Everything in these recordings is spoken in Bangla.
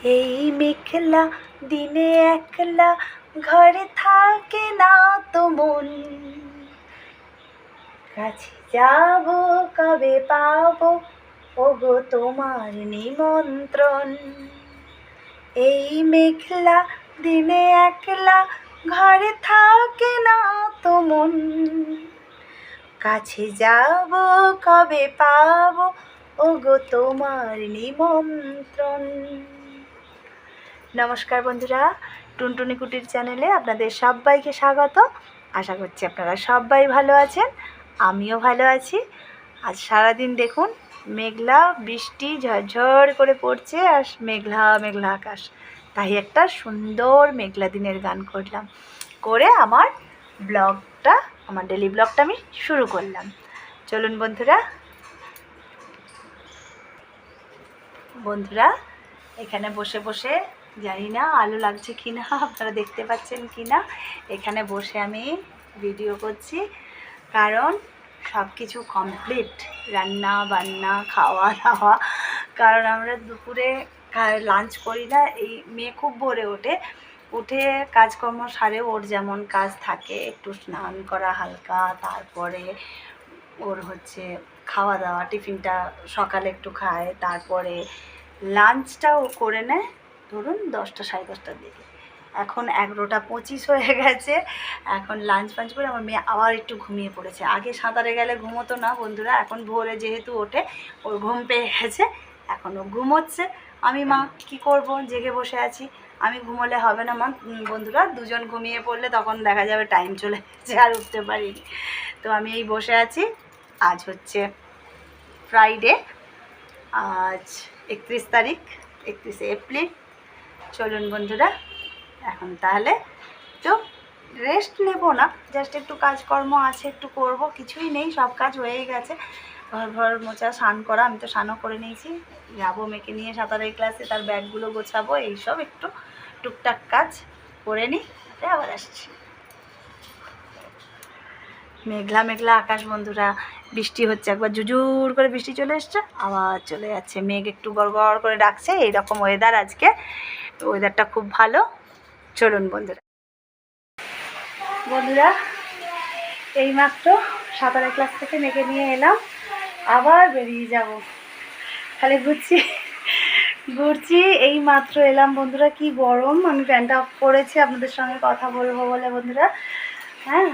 এই মেঘলা দিনে একলা ঘরে থাকে না তো মন, কাছে যাব কবে পাবো ওগো তোমার নিমন্ত্রণ। এই মেঘলা দিনে একলা ঘরে থাকে না তো মন, কাছে যাব কবে পাবো ওগো তোমার নিমন্ত্রণ। নমস্কার বন্ধুরা, টুনটুনি কুটির চ্যানেলে আপনাদের সবাইকে স্বাগত। আশা করছি আপনারা সবাই ভালো আছেন, আমিও ভালো আছি। আজ সারাদিন দেখুন মেঘলা, বৃষ্টি ঝরঝর করে পড়ছে আর মেঘলা মেঘলা আকাশ। তাই একটা সুন্দর মেঘলা দিনের গান করলাম, করে আমার ডেলি ব্লগটা আমি শুরু করলাম। চলুন বন্ধুরা এখানে বসে বসে, জানি না আলো লাগছে কি না, আপনারা দেখতে পাচ্ছেন কি না, এখানে বসে আমি ভিডিও করছি। কারণ সব কিছু কমপ্লিট, রান্না বান্না খাওয়া দাওয়া। কারণ আমরা দুপুরে লাঞ্চ করি না, এই মেয়ে খুব ভোরে উঠে কাজকর্ম সারে, ওর যেমন কাজ থাকে, একটু স্নান করা হালকা, তারপরে ওর খাওয়া দাওয়া, টিফিনটা সকালে একটু খায়, তারপরে লাঞ্চটা ও করে নেয় ধরুন 10টা সাড়ে 10টার দিকে। এখন 11টা 25 হয়ে গেছে, এখন লাঞ্চ ফাঞ্চ করে আমার মেয়ে আবার একটু ঘুমিয়ে পড়েছে। আগে সাঁতারে গেলে ঘুমোতো না বন্ধুরা, এখন ভোরে যেহেতু ওঠে ওর ঘুম পেয়ে গেছে, এখন ও ঘুমোচ্ছে। আমি মা কি করব, জেগে বসে আছি। আমি ঘুমোলে হবে না মা বন্ধুরা, দুজন ঘুমিয়ে পড়লে তখন দেখা যাবে টাইম চলে গেছে, আর উঠতে পারিনি। তো আমি এই বসে আছি। আজ ফ্রাইডে, আজ 31 তারিখ, 31 এপ্রিল। চলুন বন্ধুরা, এখন তাহলে তো রেস্ট নেব না, জাস্ট একটু কাজকর্ম আছে, একটু করব, কিছুই নেই, সব কাজ হয়েই গেছে। ঘর মোছা, স্নান করা, আমি তো স্নানও করে নিয়েছি। যাবো মেয়েকে নিয়ে সাঁতারের ক্লাসে, তার ব্যাগগুলো গোছাবো, এইসব একটু টুকটাক কাজ করে নিই, আবার আসছি। মেঘলা মেঘলা আকাশ বন্ধুরা, বৃষ্টি হচ্ছে, একবার জুজুর করে বৃষ্টি চলে এসছে, আবার চলে যাচ্ছে, মেঘ একটু গড়গড় করে ডাকছে। এইরকম ওয়েদার আজকে, ওয়েদারটা খুব ভালো। চলুন বন্ধুরা এইমাত্র সাঁতারের ক্লাস থেকে মেঘে নিয়ে এলাম, আবার বেরিয়ে যাব, খালি ঘুরছি। এই মাত্র এলাম বন্ধুরা, কি গরম। আমি ফ্যানটা অফ করেছি আপনাদের সঙ্গে কথা বলবো বলে বন্ধুরা। হ্যাঁ,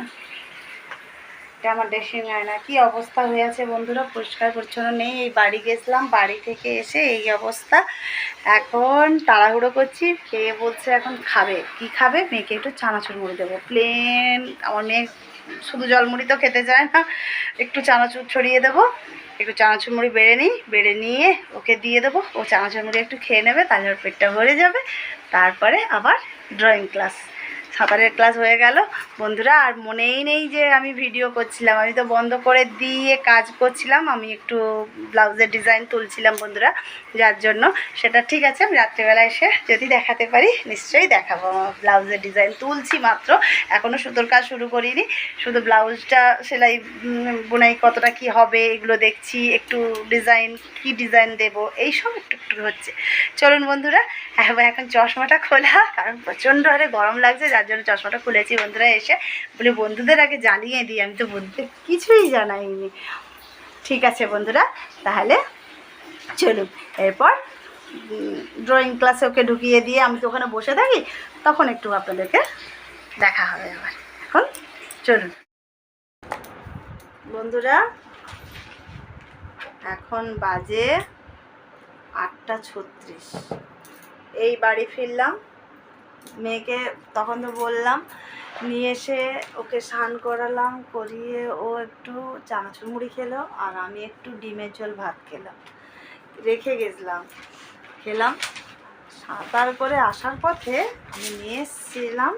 আমার ড্রেসিং আয়না কি অবস্থা হয়ে আছে বন্ধুরা, পরিষ্কার পরিচ্ছন্ন নেই। এই বাড়ি গেছিলাম, বাড়ি থেকে এসে এই অবস্থা। এখন তাড়াহুড়ো করছি, খেয়ে বলছে এখন খাবে, কি খাবে, মেয়েকে একটু চানাচুর মুড়ি দেবো প্লেন। আমার মেয়ে শুধু জলমুড়ি তো খেতে চায় না, একটু চানাচুর ছড়িয়ে দেবো, একটু চানাচুর মুড়ি বেড়ে নিয়ে ওকে দিয়ে দেবো, ও চানাচুর মুড়ি একটু খেয়ে নেবে, তাহলে ওর পেটটা ভরে যাবে। তারপরে আবার ড্রয়িং ক্লাস, সাঁতারের ক্লাস হয়ে গেল বন্ধুরা। আর মনেই নেই যে আমি ভিডিও করছিলাম, আমি তো বন্ধ করে দিয়ে কাজ করছিলাম। আমি একটু ব্লাউজের ডিজাইন তুলছিলাম বন্ধুরা, যার জন্য সেটা ঠিক আছে, আমি রাত্রিবেলা এসে যদি দেখাতে পারি নিশ্চয়ই দেখাবো। ব্লাউজের ডিজাইন তুলছি মাত্র, এখনও সুতোর কাজ শুরু করিনি, শুধু ব্লাউজটা সেলাই বোনাই কতটা কি হবে এগুলো দেখছি, একটু কি ডিজাইন দেবো এইসব একটু একটু হচ্ছে। চলুন বন্ধুরা, এখন চশমাটা খোলা, কারণ প্রচণ্ড হারে গরম লাগছে, যার জন্য চশমাটা খুলেছি বন্ধুরা। এসে বলে বন্ধুদের আগে জানিয়ে দিই, আমি তো বন্ধুদের কিছুই জানাইনি। ঠিক আছে বন্ধুরা, তাহলে চলুন এরপর ড্রয়িং ক্লাসে ওকে ঢুকিয়ে দিয়ে আমি তো ওখানে বসে থাকি, তখন একটু আপনাদেরকে দেখা হবে আবার। এখন চলুন বন্ধুরা, এখন বাজে 8টা 36। এই বাড়ি ফিরলাম, মেয়েকে তখন তো বললাম, নিয়ে এসে ওকে স্নান করালাম, করিয়ে ও একটু চানাচুর মুড়ি খেলো, আর আমি একটু ডিমের ঝোল ভাত রেখে গেছিলাম, খেলাম। সাঁতার করে আসার পথে আমি নিয়ে এসেছিলাম,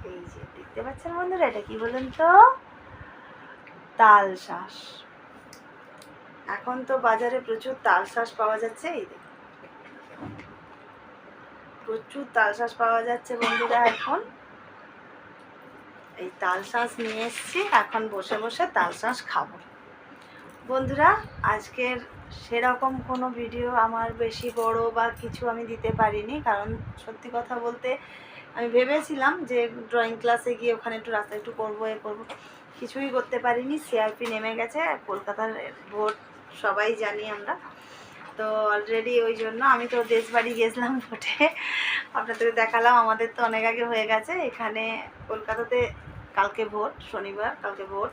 এই যে দেখতে পাচ্ছেন বন্ধুরা, এটা কি বলেন তো, তাল শাঁস। এখন তো বাজারে প্রচুর তাল শাঁস পাওয়া যাচ্ছে, এই প্রচুর তাল শাঁস পাওয়া যাচ্ছে বন্ধুরা। এখন এই তাল শাঁস নিয়ে এসেছি, এখন বসে বসে তাল শাঁস খাবো বন্ধুরা। আজকের সেরকম কোনো ভিডিও আমার বেশি বড় বা কিছু আমি দিতে পারিনি, কারণ সত্যি কথা বলতে আমি ভেবেছিলাম যে ড্রয়িং ক্লাসে গিয়ে ওখানে একটু রাস্তা একটু করবো, করবো, কিছুই করতে পারিনি। সিআরপি নেমে গেছে, কলকাতার ভোট সবাই জানি আমরা তো অলরেডি, ওই জন্য আমি তো দেশবাড়ি গেছিলাম ভোটে, আপনাদের দেখালাম, আমাদের তো অনেক আগে হয়ে গেছে। এখানে কলকাতাতে কালকে ভোট, শনিবার কালকে ভোট,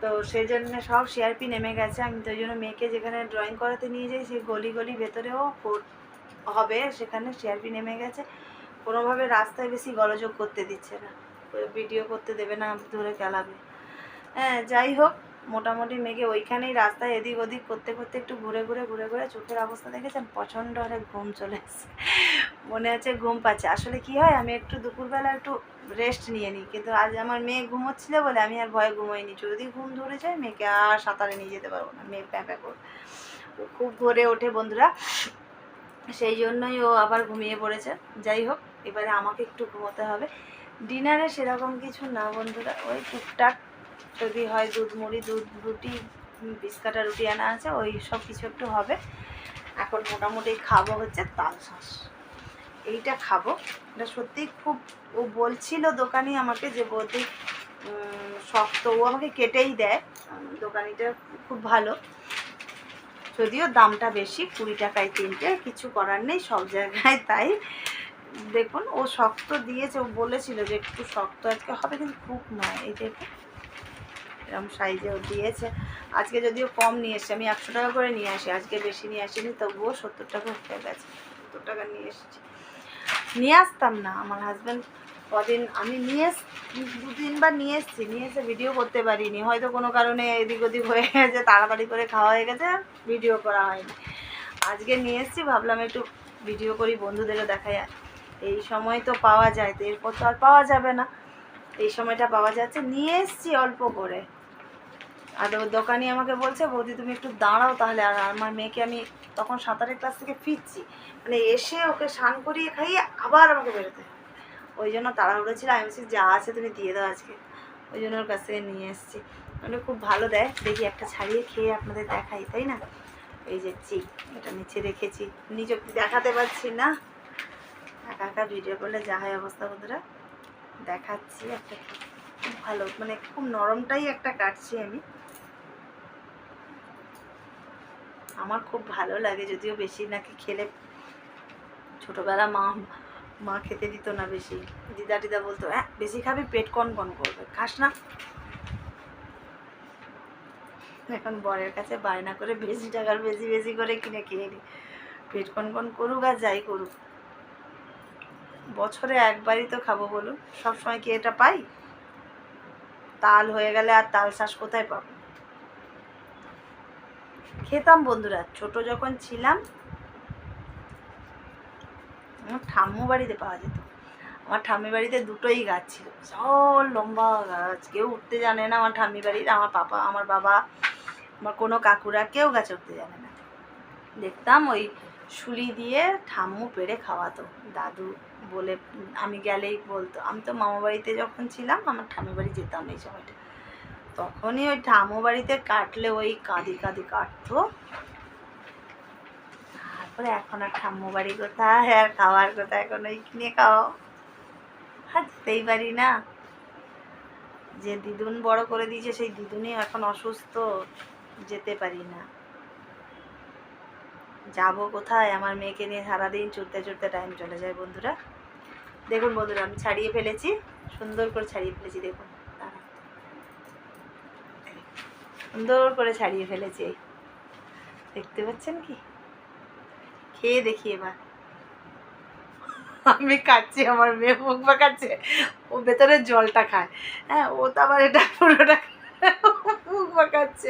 তো সেই জন্য সব সিআরপি নেমে গেছে। আমি তো ওই জন্য মেয়েকে যেখানে ড্রয়িং করাতে নিয়ে যাই সেই গলি গলি ভেতরেও ভোট হবে, সেখানে সিআরপি নেমে গেছে। কোনোভাবে রাস্তায় বেশি গলযোগ করতে দিচ্ছে না, ভিডিও করতে দেবে না, ধরে চালাবে। হ্যাঁ, যাই হোক, মোটামুটি মেয়েকে ওইখানেই রাস্তায় এদিক ওদিক করতে করতে একটু ঘুরে ঘুরে চোখের অবস্থা দেখেছেন, প্রচণ্ড হারে ঘুম চলে এসেছে, মনে হচ্ছে ঘুম পাচ্ছে। আসলে কি হয়, আমি একটু দুপুরবেলা একটু রেস্ট নিয়ে নিই, কিন্তু আজ আমার মেয়ে ঘুমোচ্ছিল বলে আমি আর ভয়ে ঘুমোইনি। যদি ঘুম ধরে যায় মেয়েকে আর সাঁতারে নিয়ে যেতে পারবো না, মেয়ে প্যাঁ করবে, ও খুব ভোরে ওঠে বন্ধুরা, সেই জন্যই ও আবার ঘুমিয়ে পড়েছে। যাই হোক, এবারে আমাকে একটু ঘুমোতে হবে। ডিনারে সেরকম কিছু না বন্ধুরা, ওই টুকটাক যদি হয় দুধ মুড়ি, দুধ রুটি, বিস্কাটা রুটি আনা আছে, ওই সব কিছু একটু হবে। এখন মোটামুটি খাবো হচ্ছে তাল শাঁস, এইটা খাবো। এটা সত্যিই খুব, ও বলছিল দোকানি আমাকে যে বৌদি শক্ত, ও আমাকে কেটেই দেয়, দোকানিটা খুব ভালো, যদিও দামটা বেশি, 20 টাকায় 3টে, কিছু করার নেই সব জায়গায় তাই। দেখুন ও শক্ত দিয়েছে, ও বলেছিল যে একটু শক্ত আজকে হবে, কিন্তু খুব নয়। এই দেখুন এরকম সাইজে ও দিয়েছে। আজকে যদিও কম নিয়ে এসছে, আমি 100 টাকা করে নিয়ে আসি, আজকে বেশি নিয়ে আসিনি, তবুও 70 টাকা হয়ে গেছে, 70 টাকা নিয়ে এসেছি। নিয়ে আসতাম না, আমার হাজব্যান্ড কদিন আমি নিয়ে 2-3 বার নিয়ে এসেছি, নিয়ে এসে ভিডিও করতে পারিনি, হয়তো কোনো কারণে এদিক ওদিক হয়ে গেছে, তাড়াতাড়ি করে খাওয়া হয়ে গেছে, ভিডিও করা হয়নি। আজকে নিয়ে এসেছি, ভাবলাম একটু ভিডিও করি, বন্ধুদেরও দেখাই। এই সময় তো পাওয়া যায়, তো এরপর তো আর পাওয়া যাবে না, এই সময়টা পাওয়া যাচ্ছে, নিয়ে এসেছি অল্প করে। আর ওর দোকানি আমাকে বলছে বৌদি তুমি একটু দাঁড়াও তাহলে, আর আমার মেয়েকে আমি তখন সাঁতারের ক্লাস থেকে ফিরছি, মানে এসে ওকে স্নান করিয়ে খাইয়ে আবার আমাকে বেরোতে হবে, ওই জন্য তাড়াহুড়ো ছিল। আমি বলছি যা আছে তুমি দিয়ে দাও আজকে, ওই জন্য ওর কাছ থেকে নিয়ে এসেছি। মানে খুব ভালো দেয়, দেখি একটা ছাড়িয়ে খেয়ে আপনাদের দেখাই, তাই না? এই যে চিক, এটা নিচে রেখেছি, নিজে দেখাতে পারছি না, একা একা ভিডিও করলে যা হয় অবস্থা বন্ধুরা, দেখাচ্ছি একটা, খুব ভালো, মানে খুব নরমটাই একটা কাটছি আমি, আমার খুব ভালো লাগে, যদিও বেশি নাকি খেলে, ছোটোবেলা মা খেতে দিত না বেশি, দিদা বলতো হ্যাঁ বেশি খাবি পেট কন করবে, খাস না। এখন বরের কাছে বায়না করে বেশি টাকার বেশি করে কিনে খেয়ে নি, পেট কন করুক আর যাই করুক, বছরে একবারই তো খাবো বলুন, সবসময় কি এটা পাই? তাল হয়ে গেলে আর তাল শাঁস কোথায় পাবো? খেতাম বন্ধুরা, ছোট যখন ছিলাম আমার ঠাম্মু বাড়িতে পাওয়া যেত, আমার ঠাম্মি বাড়িতে দুটোই গাছ ছিল, সব লম্বা গাছ, কেউ উঠতে জানে না আমার ঠাম্মি বাড়ির, আমার পাপা, আমার বাবা, আমার কোনো কাকুরা কেউ গাছে উঠতে জানে না। দেখতাম ওই শুলি দিয়ে ঠাম্মু পেড়ে খাওয়াতো, দাদু বলে আমি গেলেই বলতো, আমি তো মামা বাড়িতে যখন ছিলাম আমার ঠাম্মি বাড়ি যেতাম এই সময়টা, তখনই ওই ঠাম্মু বাড়িতে কাটলে ওই কাঁদি কাটতো। তারপরে এখন আর ঠাম্মু বাড়ি কোথায় আর খাওয়ার কোথায়, এখন ওই কিনে খাওয়াও, আর যেতেই পারি না, যে দিদুন বড় করে দিয়েছে সেই দিদুনই এখন অসুস্থ, যেতে পারি না। যাবো কোথায়, আমার মেয়েকে নিয়ে সারাদিন চড়তে টাইম চলে যায় বন্ধুরা। দেখুন বন্ধুরা আমি ছাড়িয়ে ফেলেছি, সুন্দর করে ছাড়িয়ে ফেলেছি, দেখুন সুন্দর করে ছাড়িয়ে ফেলেছি, দেখতে পাচ্ছেন কি? খেয়ে দেখি এবার, আমি খাচ্ছি, আমার মেয়ে মুখ বাঁকাচ্ছে, ও ভেতরের জলটা খায়, হ্যাঁ ও তো আবার এটা পুরোটা মুখ বাঁকাচ্ছে।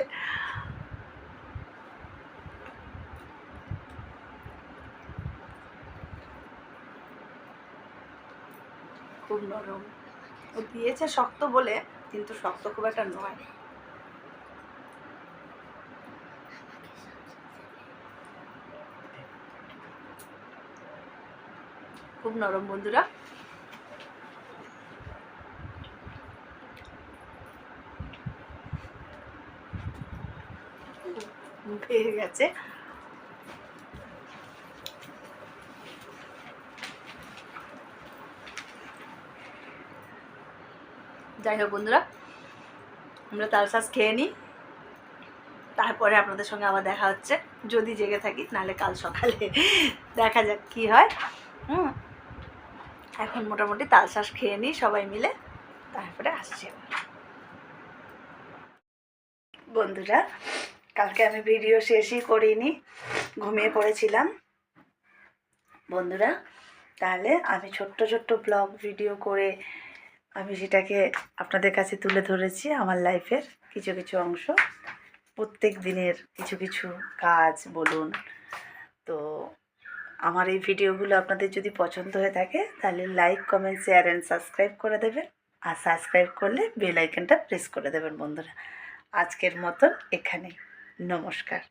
খুব নরম, ও দিয়েছে শক্ত বলে, কিন্তু শক্ত খুব একটা নয়। খুব নরম বন্ধুরা, হয়ে গেছে। যাই হোক বন্ধুরা, আমরা তালশাঁস খেয়ে নিই, তারপরে আপনাদের সঙ্গে আবার দেখা হচ্ছে, যদি জেগে থাকি, নাহলে কাল সকালে দেখা যাক কি হয়। এখন মোটামুটি তালশাঁস খেয়ে নিই সবাই মিলে, তারপরে আসছি। বন্ধুরা, কালকে আমি ভিডিও শেষই করিনি, ঘুমিয়ে পড়েছিলাম বন্ধুরা। তাহলে আমি ছোট্ট ছোট্ট ব্লগ ভিডিও করে আমি সেটাকে আপনাদের কাছে তুলে ধরেছি, আমার লাইফের কিছু কিছু অংশ, প্রত্যেক দিনের কিছু কিছু কাজ বলুন। তো আমার এই ভিডিওগুলো আপনাদের যদি পছন্দ হয়ে থাকে তাহলে like, comment, share and subscribe করে দেবেন। আর সাবস্ক্রাইব করলে বেল আইকনটা প্রেস করে দেবেন বন্ধুরা। আজকের মতন এখানেই, নমস্কার।